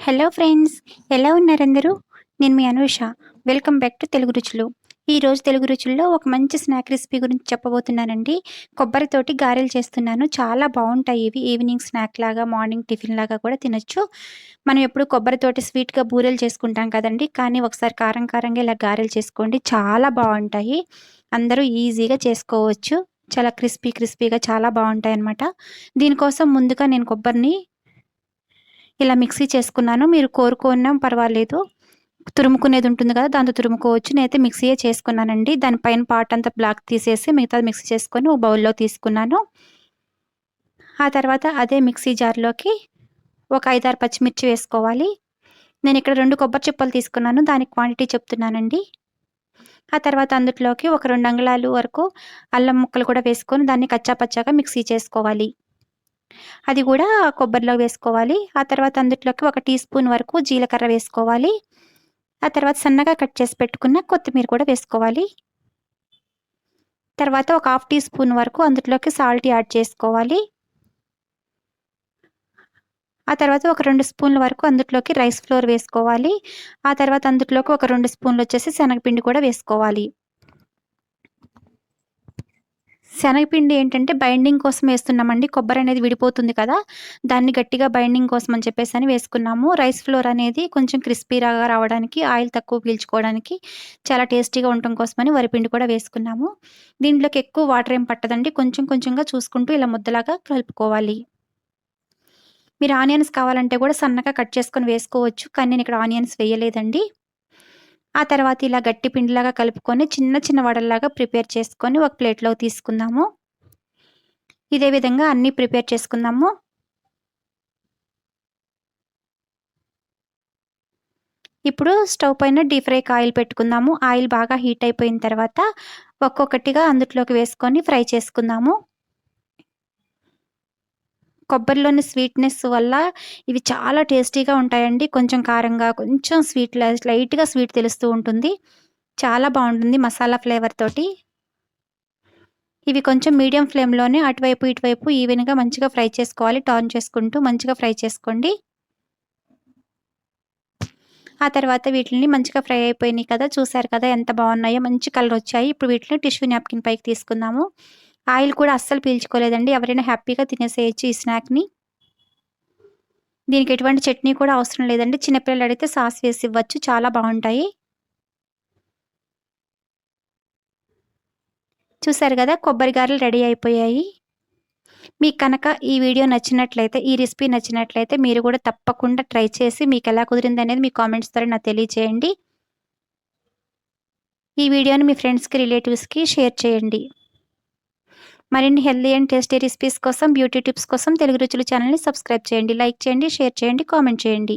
Hello friends, ఎలా ఉన్నారందరూ? నేను మీ అనూష. Welcome back to Telugu Ruchulu. ఈరోజు తెలుగు రుచుల్లో ఒక మంచి స్నాక్ రెసిపీ గురించి చెప్పబోతున్నానండి. కొబ్బరితోటి గారెలు చేస్తున్నాను. చాలా బావుంటాయి ఇవి. ఈవినింగ్ స్నాక్ లాగా, మార్నింగ్ టిఫిన్ లాగా కూడా తినొచ్చు. మనం ఎప్పుడు కొబ్బరితోటి స్వీట్‌గా బూరెలు చేసుకుంటాం కదండీ! కానీ ఒకసారి కారం కారంగా ఇలా గారెలు చేసుకోండి. చాలా బావుంటాయి. అందరూ ఈజీగా చేసుకోవచ్చు. చాలా క్రిస్పీగా చాలా బావుంటాయన్నమాట. దీనికోసం ముందుగా నేను కొబ్బరిని ఇలా మిక్సీ చేసుకున్నాను. మీరు కోరుకున్నా పర్వాలేదు. తురుముకునేది ఉంటుంది కదా! దాంతో తురుముకోవచ్చు. నేనైతే మిక్సీయే చేసుకున్నానండి. దాని పైన పార్ట్ అంతా బ్లాక్ తీసేసి మిగతాది మిక్సీ చేసుకొని ఒక బౌల్‌లో తీసుకున్నాను. ఆ తర్వాత అదే మిక్సీ జార్‌లోకి ఒక 5, 6 పచ్చిమిర్చి వేసుకోవాలి. నేనిక్కడ 2 కొబ్బరి చిప్పలు తీసుకున్నాను. దాని క్వాంటిటీ చెప్తున్నానండి. ఆ తర్వాత అందుట్లోకి ఒక 2 అంగుళాలు వరకు అల్లం ముక్కలు కూడా వేసుకొని దాన్ని కచ్చా పచ్చాగా మిక్సీ చేసుకోవాలి. అది గూడా కొబ్బరిలో వేసుకోవాలి. ఆ తర్వాత అందుట్లోకి ఒక టీ స్పూన్ వరకు జీలకర్ర వేసుకోవాలి. ఆ తర్వాత సన్నగా కట్ చేసి పెట్టుకున్న కొత్తిమీర కూడా వేసుకోవాలి. తర్వాత ఒక హాఫ్ టీ స్పూన్ వరకు అందుట్లోకి సాల్ట్ యాడ్ చేసుకోవాలి. ఆ తర్వాత ఒక 2 స్పూన్ల వరకు అందుట్లోకి రైస్ ఫ్లోర్ వేసుకోవాలి. ఆ తర్వాత అందుట్లోకి ఒక 2 స్పూన్‌లొచ్చేసి శనగపిండి కూడా వేసుకోవాలి. శనగపిండి ఏంటంటే బైండింగ్ కోసం వేస్తున్నామండి. కొబ్బరనేది విడిపోతుంది కదా! దాన్ని గట్టిగా బైండింగ్ కోసం అని చెప్పేసని వేసుకున్నాము. రైస్ ఫ్లోర్ అనేది కొంచెం క్రిస్పీ‌లాగా రావడానికి, ఆయిల్ తక్కువ పీల్చుకోవడానికి, చాలా టేస్టీగా ఉండటం కోసమని వరిపిండి కూడా వేసుకున్నాము. దీంట్లోకి ఎక్కువ వాటర్ ఏం పట్టదండి. కొంచెం కొంచెంగా చూసుకుంటూ ఇలా ముద్దలాగా కలుపుకోవాలి. మీరు ఆనియన్స్ కావాలంటే కూడా సన్నగా కట్ చేసుకొని వేసుకోవచ్చు. కానీ నేనిక్కడ ఆనియన్స్ వేయలేదండి. ఆ తర్వాత ఇలా గట్టి పిండిలాగా కలుపుకొని చిన్న చిన్న వడల్లాగా ప్రిపేర్ చేసుకొని ఒక ప్లేట్‌లోకి తీసుకుందాము. ఇదే విధంగా అన్నీ ప్రిపేర్ చేసుకుందాము. ఇప్పుడు స్టవ్ పైన డీప్ ఫ్రైకి ఆయిల్ పెట్టుకుందాము. ఆయిల్ బాగా హీట్ అయిపోయిన తర్వాత ఒక్కొక్కటిగా అందుట్లోకి వేసుకొని ఫ్రై చేసుకుందాము. కొబ్బరిలోని స్వీట్‌నెస్ వల్ల ఇవి చాలా టేస్టీగా ఉంటాయండి. కొంచెం కారంగా, కొంచెం లైట్‌గా స్వీట్ తెలుస్తూ ఉంటుంది. చాలా బావుంటుంది మసాలా ఫ్లేవర్ తోటి. ఇవి కొంచెం మీడియం ఫ్లేమ్‌లోనే అటువైపు, ఇటువైపు ఈవెన్‌గా మంచిగా ఫ్రై చేసుకోవాలి. టర్న్ చేసుకుంటూ మంచిగా ఫ్రై చేసుకోండి. ఆ తర్వాత వీటిల్ని మంచిగా ఫ్రై అయిపోయినాయి కదా! చూసారు కదా ఎంత బావున్నాయో మంచి కలరొచ్చాయి. ఇప్పుడు వీటిని టిష్యూ నాప్కిన్ పైకి తీసుకుందాము. ఆయిల్ కూడా అస్సలు పీల్చుకోలేదండి. ఎవరైనా హ్యాపీగా తినేసేయొచ్చు ఈ స్నాక్‌ని. దీనికి ఎటువంటి చట్నీ కూడా అవసరం లేదండి. చిన్న పిల్లలు అడిగితే సాస్ వేసి ఇవ్వచ్చు. చాలా బావుంటాయి. చూసారు గదా! కొబ్బరి గారెలు రెడీ అయిపోయాయి. మీకు కనుక ఈ వీడియో నచ్చినట్లయితే, ఈ రెసిపీ నచ్చినట్లయితే మీరు గూడా తప్పకుండా ట్రై చేసి మీకెలా కుదిరిందనేది మీ కామెంట్స్ ద్వారా నాకు తెలియచేయండి. ఈ వీడియోని మీ ఫ్రెండ్స్‌కి, రిలేటివ్స్‌కి షేర్ చేయండి. మరిన్ని హెల్తీ అండ్ టేస్టీ రెసిపీస్ కోసం, బ్యూటీ టిప్స్ కోసం తెలుగు రుచులు ఛానెల్‌ని సబ్స్క్రైబ్ చేయండి. లైక్ చేయండి, షేర్ చేయండి, కామెంట్ చేయండి.